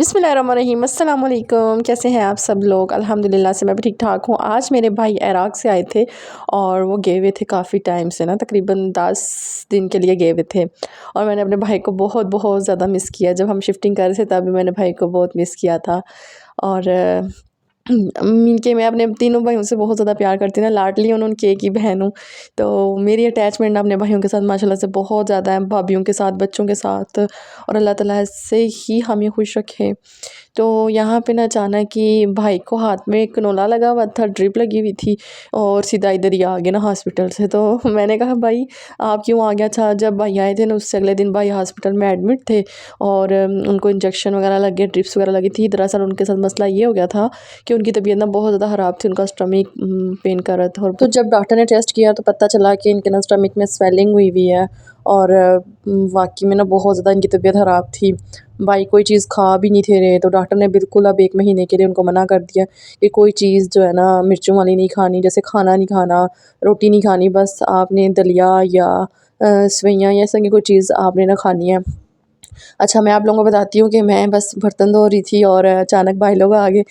बिस्मिल्लाहिर्रहमानिर्रहीम, अस्सलाम वालेकुम। कैसे हैं आप सब लोग? अल्हम्दुलिल्लाह से मैं भी ठीक ठाक हूँ। आज मेरे भाई इराक़ से आए थे और वो गए हुए थे काफ़ी टाइम से ना, तकरीबन 10 दिन के लिए गए हुए थे। और मैंने अपने भाई को बहुत बहुत ज़्यादा मिस किया। जब हम शिफ्टिंग कर रहे थे तभी मैंने भाई को बहुत मिस किया था। और कि मैं अपने तीनों भाइयों से बहुत ज़्यादा प्यार करती हूँ ना, लाडली हूँ, उनकी एक ही बहन हूँ। तो मेरी अटैचमेंट अपने भाइयों के साथ माशाल्लाह से बहुत ज़्यादा है, भाभीयों के साथ, बच्चों के साथ। और अल्लाह ताला ऐसे ही हमें खुश रखे। तो यहाँ पे ना अचानक कि भाई को हाथ में कनोला लगा हुआ था, ड्रिप लगी हुई थी और सीधा इधर ही आ गए ना हॉस्पिटल से। तो मैंने कहा भाई आप क्यों आ गया? अच्छा, जब भाई आए थे ना उससे अगले दिन भाई हॉस्पिटल में एडमिट थे और उनको इंजेक्शन वगैरह लगे, ड्रिप्स वगैरह लगी थी। दरअसल उनके साथ मसला ये हो गया था कि उनकी तबीयत ना बहुत ज़्यादा ख़राब थी, उनका स्टमक पेन कर रहा था। और तो जब डॉक्टर ने टेस्ट किया तो पता चला कि इनके ना स्टमक में स्वेलिंग हुई हुई है और वाकई में ना बहुत ज़्यादा इनकी तबीयत ख़राब थी। भाई कोई चीज़ खा भी नहीं थे रहे, तो डॉक्टर ने बिल्कुल अब 1 महीने के लिए उनको मना कर दिया कि कोई चीज़ जो है ना मिर्चों वाली नहीं खानी, जैसे खाना नहीं खाना, रोटी नहीं खानी, बस आपने दलिया या सेवइयाँ या ऐसा की कोई चीज़ आपने ना खानी है। अच्छा, मैं आप लोगों को बताती हूँ कि मैं बस बर्तन धो रही थी और अचानक भाई लोग आ गए।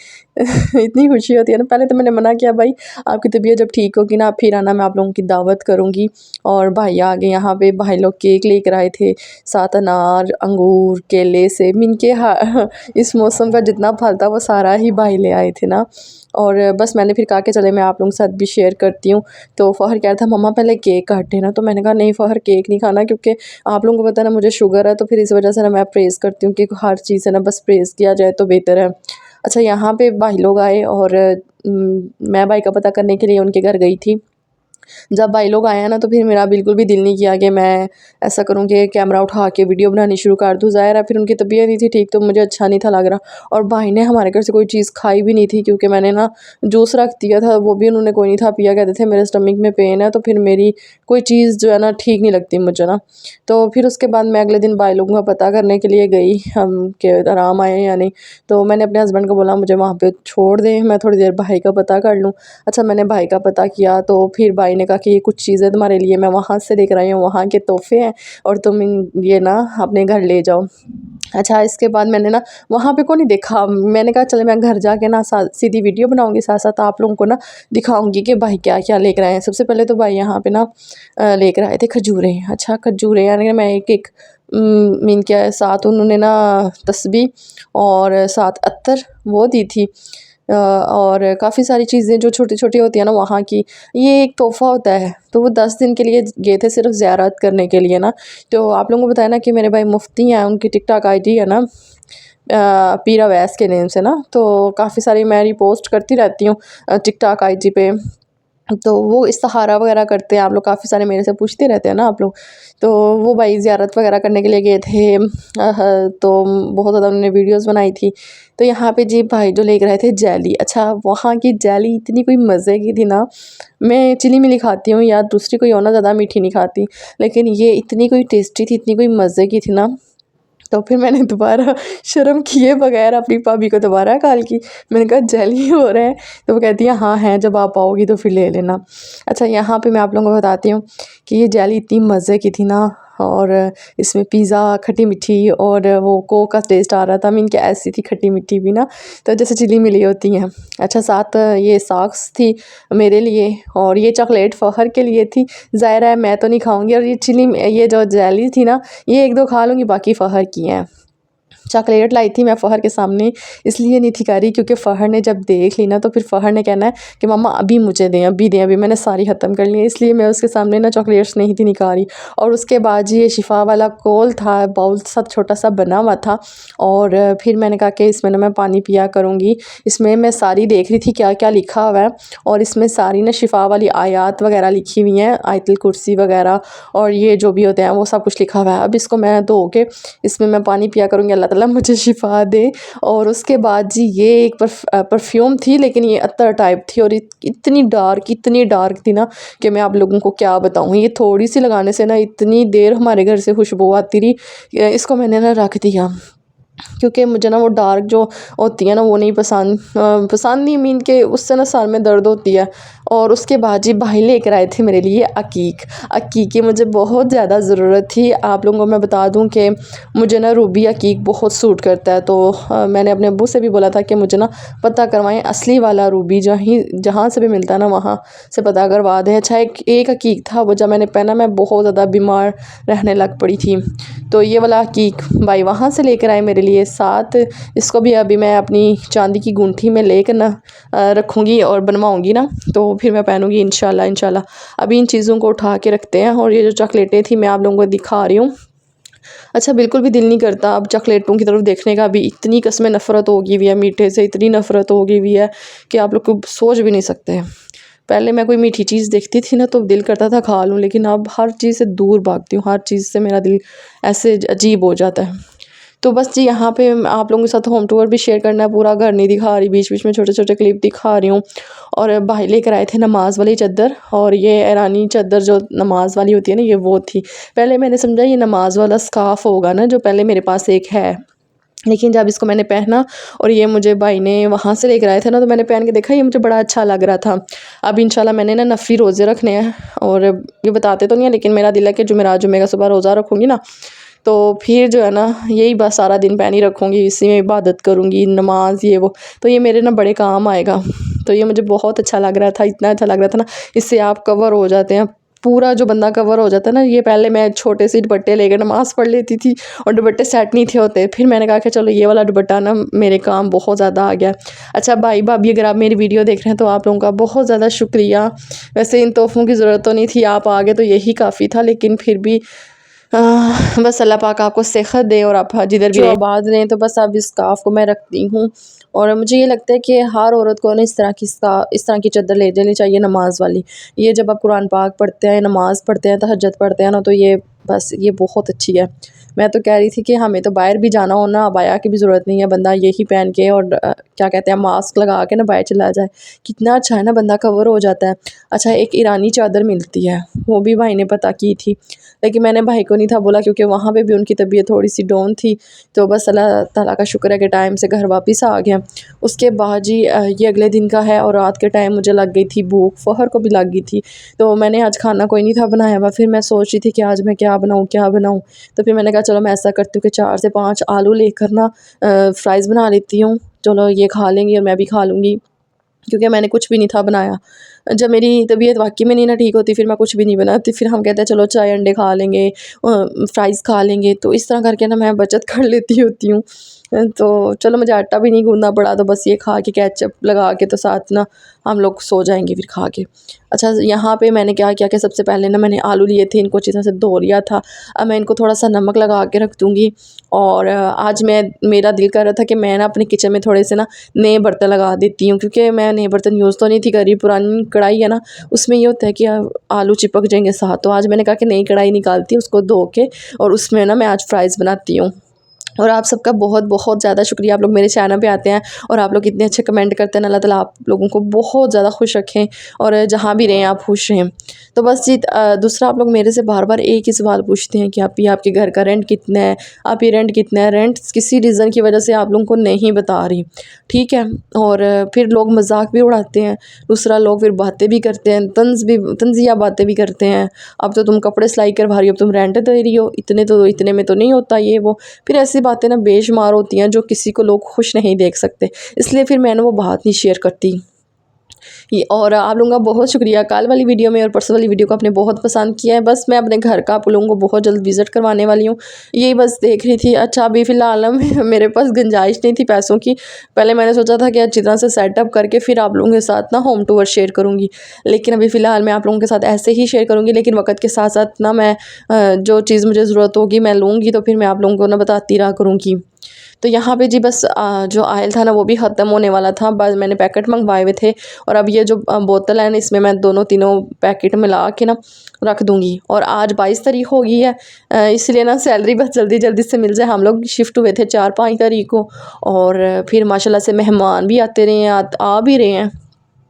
इतनी खुशी होती है ना। पहले तो मैंने मना किया, भाई आपकी तबीयत जब ठीक होगी ना फिर आना, मैं आप लोगों की दावत करूँगी। और भाई आ गए। यहाँ पे भाई लोग केक लेकर आए थे, साथ अनार, अंगूर, केले, सेब, इनके इस मौसम का जितना फल था वो सारा ही भाई ले आए थे ना। और बस मैंने फिर कहा कि चले मैं आप लोगों के साथ भी शेयर करती हूँ। तो फ़हर कह रहा था मम्मा पहले केक काटे ना, तो मैंने कहा नहीं फ़हर केक नहीं खाना, क्योंकि आप लोगों को पता है ना मुझे शुगर है, तो फिर इस वजह से ना मैं प्रेज़ करती हूँ कि हर चीज़ है ना बस प्रेज़ किया जाए तो बेहतर है। अच्छा, यहाँ पे भाई लोग आए और मैं भाई का पता करने के लिए उनके घर गई थी। जब भाई लोग आए हैं ना तो फिर मेरा बिल्कुल भी दिल नहीं किया कि मैं ऐसा करूँ कि कैमरा उठा के वीडियो बनानी शुरू कर दूँ। ज़ाहिर है फिर उनकी तबीयत नहीं थी ठीक, तो मुझे अच्छा नहीं था लग रहा। और भाई ने हमारे घर से कोई चीज़ खाई भी नहीं थी, क्योंकि मैंने ना जूस रख दिया था, वो भी उन्होंने कोई नहीं था पिया। कहते थे मेरे स्टमक में पेन है, तो फिर मेरी कोई चीज़ जो है ना ठीक नहीं लगती मुझे ना। तो फिर उसके बाद मैं अगले दिन भाई लोगों का पता करने के लिए गई, हम कि आराम आए या नहीं। तो मैंने अपने हस्बैंड को बोला मुझे वहाँ पे छोड़ दें, मैं थोड़ी देर भाई का पता कर लूँ। अच्छा, मैंने भाई का पता किया तो फिर भाई ने कहा कि ये कुछ चीज़ें तुम्हारे लिए मैं वहाँ से लेकर आई हूँ, वहाँ के तोहफ़े हैं और तुम ये ना अपने घर ले जाओ। अच्छा, इसके बाद मैंने ना वहाँ पे को नहीं देखा। मैंने कहा चले मैं घर जाके ना सीधी वीडियो बनाऊँगी, साथ साथ आप लोगों को ना दिखाऊँगी कि भाई क्या क्या लेकर आए हैं। सबसे पहले तो भाई यहाँ पे ना लेकर आए थे खजूरें। अच्छा, खजूरें यानी मैं एक मीन के साथ उन्होंने ना तस्बीह और साथ अत्तर वो दी थी। और काफ़ी सारी चीज़ें जो छोटी-छोटी होती हैं ना वहाँ की, ये एक तोहफ़ा होता है। तो वो 10 दिन के लिए गए थे सिर्फ़ ज़ियारत करने के लिए ना। तो आप लोगों को बताया ना कि मेरे भाई मुफ्ती हैं, उनकी टिकटॉक आईडी है ना पीर अवैस के नेम से ना, तो काफ़ी सारी मैं रिपोस्ट करती रहती हूँ टिकटॉक आईडी पे। तो वो इस्तिखारा वगैरह करते हैं, आप लोग काफ़ी सारे मेरे से पूछते रहते हैं ना आप लोग। तो वो भाई ज़ियारत वगैरह करने के लिए गए थे। तो बहुत ज़्यादा उन्होंने वीडियोज़ बनाई थी। तो यहाँ पे जी भाई जो लेकर आए थे जेली। अच्छा, वहाँ की जेली इतनी कोई मज़े की थी ना, मैं चिली मिली खाती हूँ या दूसरी कोई और ना, ज़्यादा मीठी नहीं खाती, लेकिन ये इतनी कोई टेस्टी थी, इतनी कोई मज़े की थी ना। तो फिर मैंने दोबारा शर्म किए बगैर अपनी भाभी को दोबारा कॉल की। मैंने कहा जेली हो रहा है? तो वो कहती है हाँ है, जब आप आओगी तो फिर ले लेना। अच्छा, यहाँ पे मैं आप लोगों को बताती हूँ कि ये जेली इतनी मज़े की थी ना, और इसमें पिज़्ज़ा, खट्टी मीठी और वो कोक का टेस्ट आ रहा था। मीन कि ऐसी थी खट्टी मीठी भी ना, तो जैसे चिली मिली होती हैं। अच्छा, साथ ये सॉक्स थी मेरे लिए और ये चॉकलेट फ़खर के लिए थी। ज़ाहिर है मैं तो नहीं खाऊँगी, और ये जो जेली थी ना ये 1-2 खा लूँगी, बाकी फ़खर की हैं। चॉकलेट लाई थी मैं फ़हर के सामने, इसलिए नहीं थी खा रही क्योंकि फ़हर ने जब देख ली ना तो फिर फ़हर ने कहना है कि मम्मा अभी मुझे दें, अभी दें, अभी मैंने सारी ख़त्म कर ली है, इसलिए मैं उसके सामने ना चॉकलेट्स नहीं थी निकाल रही। और उसके बाद ये शिफा वाला कोल था, बाउल सा छोटा सा बना हुआ था, और फिर मैंने कहा कि इसमें ना मैं पानी पिया करूँगी। इसमें मैं सारी देख रही थी क्या क्या लिखा हुआ है, और इसमें सारी ना शिफा वाली आयात वगैरह लिखी हुई हैं, आयतुल कुर्सी वगैरह, और ये जो भी होते हैं वो सब कुछ लिखा हुआ है। अब इसको मैं धो के इसमें मैं पानी पिया करूँगी, अल्लाह ताला मुझे शिफा दे। और उसके बाद जी ये एक परफ्यूम थी, लेकिन ये अत्तर टाइप थी, और इतनी डार्क थी ना कि मैं आप लोगों को क्या बताऊँ। ये थोड़ी सी लगाने से ना इतनी देर हमारे घर से खुशबू आती रही, इसको मैंने ना रख दिया, क्योंकि मुझे ना वो डार्क जो होती है ना वो नहीं पसंद। पसंद नहीं मीन के उससे ना सर में दर्द होती है, और उसके बाद जी भाई लेकर आए थे मेरे लिए अकीक। अकीक की मुझे बहुत ज़्यादा ज़रूरत थी। आप लोगों को मैं बता दूं कि मुझे ना रूबी अकीक बहुत सूट करता है, तो मैंने अपने अब्बू से भी बोला था कि मुझे ना पता करवाएं असली वाला रूबी, जहाँ से भी मिलता है ना वहाँ से पता करवा दें। अच्छा एक अकीक था, वो जब मैंने पहना मैं बहुत ज़्यादा बीमार रहने लग पड़ी थी, तो ये वाला अकीक भाई वहाँ से लेकर आए मेरे लिए साथ। इसको भी अभी मैं अपनी चांदी की गुंठी में लेकर ना रखूँगी और बनवाऊँगी ना, तो फिर मैं पहनूँगी इंशाल्लाह। अभी इन चीज़ों को उठा के रखते हैं। और ये जो चॉकलेटें थी मैं आप लोगों को दिखा रही हूँ। अच्छा बिल्कुल भी दिल नहीं करता अब चॉकलेटों की तरफ देखने का, भी इतनी कसमें नफ़रत हो गई हुई है मीठे से, इतनी नफ़रत हो गई हुई है कि आप लोग को सोच भी नहीं सकते। पहले मैं कोई मीठी चीज़ देखती थी ना तो दिल करता था खा लूँ, लेकिन अब हर चीज़ से दूर भागती हूँ, हर चीज़ से मेरा दिल ऐसे अजीब हो जाता है। तो बस जी यहाँ पे आप लोगों के साथ होम टूर भी शेयर करना है, पूरा घर नहीं दिखा रही, बीच बीच में छोटे छोटे क्लिप दिखा रही हूँ। और भाई लेकर आए थे नमाज वाली चादर, और ये ईरानी चादर जो नमाज वाली होती है ना, ये वो थी। पहले मैंने समझा ये नमाज वाला स्काफ होगा ना, जो पहले मेरे पास एक है, लेकिन जब इसको मैंने पहना और ये मुझे भाई ने वहाँ से लेकर आए थे ना, तो मैंने पहन के देखा, ये मुझे बड़ा अच्छा लग रहा था। अब इंशाल्लाह मैंने ना नफली रोज़े रखने हैं, और ये बताते तो नहीं है लेकिन मेरा दिल है कि जुमेरात जुमे का सुबह रोज़ा रखूँगी ना, तो फिर जो है ना यही बस सारा दिन पहनी रखूँगी, इसी में इबादत करूँगी, नमाज ये वो, तो ये मेरे ना बड़े काम आएगा। तो ये मुझे बहुत अच्छा लग रहा था, इतना अच्छा लग रहा था ना, इससे आप कवर हो जाते हैं, पूरा जो बंदा कवर हो जाता है ना। ये पहले मैं छोटे से दुपट्टे लेकर नमाज़ पढ़ लेती थी और दुपट्टे सेट नहीं थे होते, फिर मैंने कहा कि चलो ये वाला दुपट्टा ना मेरे काम बहुत ज़्यादा आ गया। अच्छा भाई भाभी अगर आप मेरी वीडियो देख रहे हैं तो आप लोगों का बहुत ज़्यादा शुक्रिया। वैसे इन तोहफ़ों की ज़रूरत तो नहीं थी, आप आ गए तो यही काफ़ी था, लेकिन फिर भी बस अल्लाह पाक आपको सेहत दे और आप जिधर भी आबाद रहें। तो बस अब इस स्काफ को मैं रखती हूँ, और मुझे ये लगता है कि हर औरत को ना इस तरह की चादर ले जानी चाहिए नमाज वाली। ये जब आप कुरान पाक पढ़ते हैं, नमाज़ पढ़ते हैं, तहज्जुद पढ़ते हैं ना, तो ये बस ये बहुत अच्छी है। मैं तो कह रही थी कि हमें तो बाहर भी जाना हो ना, अबाया की भी ज़रूरत नहीं है, बंदा यही पहन के और क्या कहते हैं मास्क लगा के ना बाहर चला जाए, कितना अच्छा है ना, बंदा कवर हो जाता है। अच्छा एक ईरानी चादर मिलती है, वो भी भाई ने पता की थी, लेकिन मैंने भाई को नहीं था बोला, क्योंकि वहाँ पे भी उनकी तबीयत थोड़ी सी डाउन थी। तो बस अल्लाह ताला का शुक्र है कि टाइम से घर वापस आ गया। उसके बाद जी ये अगले दिन का है, और रात के टाइम मुझे लग गई थी भूख, फ़हर को भी लग गई थी, तो मैंने आज खाना कोई नहीं था बनाया हुआ। फिर मैं सोच रही थी कि आज मैं क्या बनाऊँ। तो फिर मैंने कहा चलो मैं ऐसा करती हूँ कि 4 से 5 आलू लेकर ना फ्राइज़ बना लेती हूँ, चलो ये खा लेंगी और मैं भी खा लूँगी, क्योंकि मैंने कुछ भी नहीं था बनाया। जब मेरी तबीयत वाक़ई में नहीं ना ठीक होती, फिर मैं कुछ भी नहीं बनाती, फिर हम कहते हैं चलो चाय अंडे खा लेंगे, फ्राइज़ खा लेंगे, तो इस तरह करके ना मैं बचत कर लेती होती हूँ। तो चलो मुझे आटा भी नहीं गूँदना पड़ा, तो बस ये खा के केचप लगा के तो साथ ना हम लोग सो जाएँगे फिर खा के। अच्छा यहाँ पे मैंने क्या किया कि सबसे पहले ना मैंने आलू लिए थे, इनको अच्छी तरह से धो लिया था। अब मैं इनको थोड़ा सा नमक लगा के रख दूँगी, और आज मेरा दिल कर रहा था कि मैं ना अपने किचन में थोड़े से ना नए बर्तन लगा देती हूँ, क्योंकि मैं नए बर्तन यूज़ तो नहीं थी कर रही, पुरानी कढ़ाई है ना, उसमें ये होता है कि आलू चिपक जाएंगे साथ। तो आज मैंने कहा कि नई कढ़ाई निकालती हूँ, उसको धो के, और उसमें ना मैं आज फ्राइज़ बनाती हूँ। और आप सबका बहुत बहुत ज़्यादा शुक्रिया, आप लोग मेरे चैनल पे आते हैं और आप लोग इतने अच्छे कमेंट करते हैं। अल्लाह ताला आप लोगों को बहुत ज़्यादा खुश रखें, और जहाँ भी रहें आप खुश रहें। तो बस जी दूसरा, आप लोग मेरे से बार बार एक ही सवाल पूछते हैं कि आप ये आपके घर का रेंट कितना है, आप ये रेंट कितना है। रेंट किसी रीज़न की वजह से आप लोगों को नहीं बता रही, ठीक है, और फिर लोग मजाक भी उड़ाते हैं, दूसरा लोग फिर बातें भी करते हैं, तंज़िया बातें भी करते हैं। अब तो तुम कपड़े सिलाई करवा रही हो, अब तुम रेंट दे रही हो, इतने में तो नहीं होता ये वो। फिर ऐसी बातें ना बेशुमार होती हैं जो किसी को लोग खुश नहीं देख सकते, इसलिए फिर मैंने वो बात नहीं शेयर करती। ये और आप लोगों का बहुत शुक्रिया, कल वाली वीडियो में और परसों वाली वीडियो को आपने बहुत पसंद किया है। बस मैं अपने घर का आप लोगों को बहुत जल्द विज़िट करवाने वाली हूँ, यही बस देख रही थी। अच्छा अभी फ़िलहाल ना मेरे पास गुंजाइश नहीं थी पैसों की, पहले मैंने सोचा था कि अच्छी तरह से सेटअप करके फिर आप लोगों के साथ ना होम टूर शेयर करूँगी, लेकिन अभी फ़िलहाल मैं आप लोगों के साथ ऐसे ही शेयर करूँगी। लेकिन वक्त के साथ साथ ना मैं जो चीज़ मुझे ज़रूरत होगी मैं लूँगी, तो फिर मैं आप लोगों को ना बताती रहा करूँगी। तो यहाँ पे जी बस जो ऑयल था ना वो भी ख़त्म होने वाला था, बस मैंने पैकेट मंगवाए हुए थे, और अब ये जो बोतल है ना इसमें मैं दोनों तीनों पैकेट मिला के ना रख दूँगी। और आज 22 तारीख हो गई है, इसलिए ना सैलरी बस जल्दी जल्दी से मिल जाए। हम लोग शिफ्ट हुए थे 4-5 तारीख को, और फिर माशाल्लाह से मेहमान भी आते रहे हैं, आ भी रहे हैं।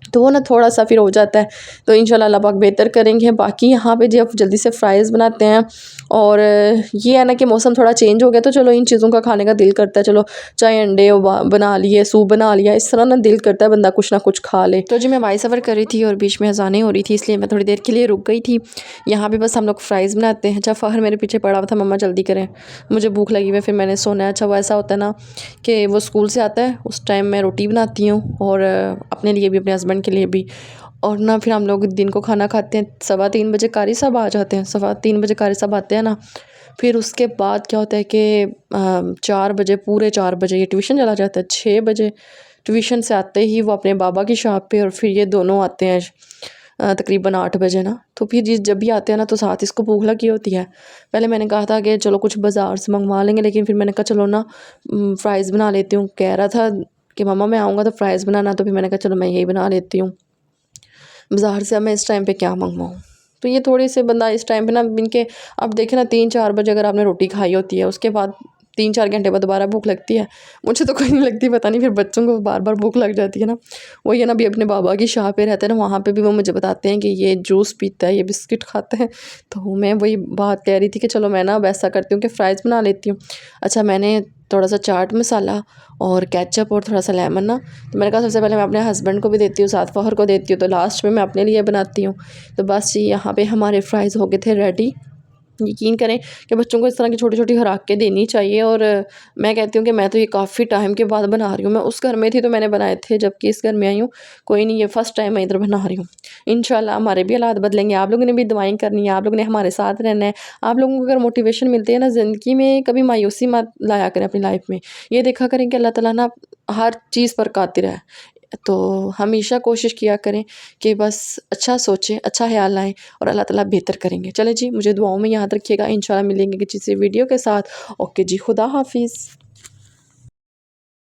तो वो ना थोड़ा सा फिर हो जाता है। तो इंशाल्लाह अल्लाह पाक बेहतर करेंगे। बाकी यहाँ पे जब जल्दी से फ्राइज़ बनाते हैं और ये है ना कि मौसम थोड़ा चेंज हो गया तो चलो इन चीज़ों का खाने का दिल करता है, चलो चाहे अंडे बना लिए, सूप बना लिया, इस तरह ना दिल करता है बंदा कुछ ना कुछ खा ले। तो जी मैं हवाई सफ़र कर रही थी और बीच में अज़ानें हो रही थी, इसलिए मैं थोड़ी देर के लिए रुक गई थी। यहाँ पे बस हम लोग फ्राइज़ बनाते हैं। अच्छा फ़हर मेरे पीछे पड़ा हुआ था, मम्मा जल्दी करें, मुझे भूख लगी हुई है, फिर मैंने सोना है। अच्छा वो ऐसा होता है ना कि वो स्कूल से आता है, उस टाइम मैं रोटी बनाती हूँ और अपने लिए भी, अपने हस्बैंड के लिए भी। और ना फिर हम लोग दिन को खाना खाते हैं 3:15 बजे, कारी साहब आ जाते हैं, 3:15 बजे कारी साहब आते हैं ना। फिर उसके बाद क्या होता है कि 4 बजे, पूरे 4 बजे ये ट्यूशन चला जाता है। 6 बजे ट्यूशन से आते ही वो अपने बाबा की शॉप पे, और फिर ये दोनों आते हैं तकरीबन 8 बजे ना। तो फिर जब भी आते हैं ना तो साथ इसको भूख लगी होती है। पहले मैंने कहा था कि चलो कुछ बाज़ार से मंगवा लेंगे, लेकिन फिर मैंने कहा चलो ना फ़्राइज़ बना लेती हूँ। कह रहा था कि मम्मा मैं आऊँगा तो फ़्राइज़ बनाना, तो फिर मैंने कहा चलो मैं यही बना लेती हूँ। बाज़ार से अब मैं इस टाइम पे क्या मंगवाऊँ? तो ये थोड़े से बंदा इस टाइम पे ना इनके, अब देखें ना 3-4 बजे अगर आपने रोटी खाई होती है, उसके बाद 3-4 घंटे बाद दोबारा भूख लगती है। मुझे तो कोई नहीं लगती, पता नहीं फिर बच्चों को बार-बार भूख लग जाती है ना। वही है ना, अभी अपने बाबा की शाह पे रहते हैं ना, वहाँ पे भी वो मुझे बताते हैं कि ये जूस पीता है, ये बिस्किट खाता है। तो मैं वही बात कह रही थी कि चलो मैं ना अब ऐसा करती हूँ कि फ़्राइज़ बना लेती हूँ। अच्छा मैंने थोड़ा सा चाट मसाला और केचप और थोड़ा सा लेमन ना, तो मैंने कहा सबसे पहले मैं अपने हस्बैंड को भी देती हूँ, साथ फ़ौहर को देती हूँ, तो लास्ट में मैं अपने लिए बनाती हूँ। तो बस जी यहाँ पे हमारे फ्राइज़ हो गए थे रेडी। यकीन करें कि बच्चों को इस तरह की छोटी-छोटी खुराकें देनी चाहिए। और मैं कहती हूँ कि मैं तो ये काफ़ी टाइम के बाद बना रही हूँ। मैं उस घर में थी तो मैंने बनाए थे, जबकि इस घर में आई हूँ, कोई नहीं, ये फ़र्स्ट टाइम मैं इधर बना रही हूँ। इंशाल्लाह हमारे भी हालात बदलेंगे, आप लोगों ने भी दुआएँ करनी है, आप लोगों ने हमारे साथ रहना है। आप लोगों को अगर मोटिवेशन मिलती है ना ज़िंदगी में, कभी मायूसी मत लाया करें अपनी लाइफ़ में। ये देखा करें कि अल्लाह ताला ना हर चीज़ पर कादिर है। तो हमेशा कोशिश किया करें कि बस अच्छा सोचें, अच्छा ख़्याल लाएँ और अल्लाह ताला बेहतर करेंगे। चलें जी, मुझे दुआओं में याद रखिएगा। इंशाल्लाह मिलेंगे किसी वीडियो के साथ। ओके जी, खुदा हाफ़िज़।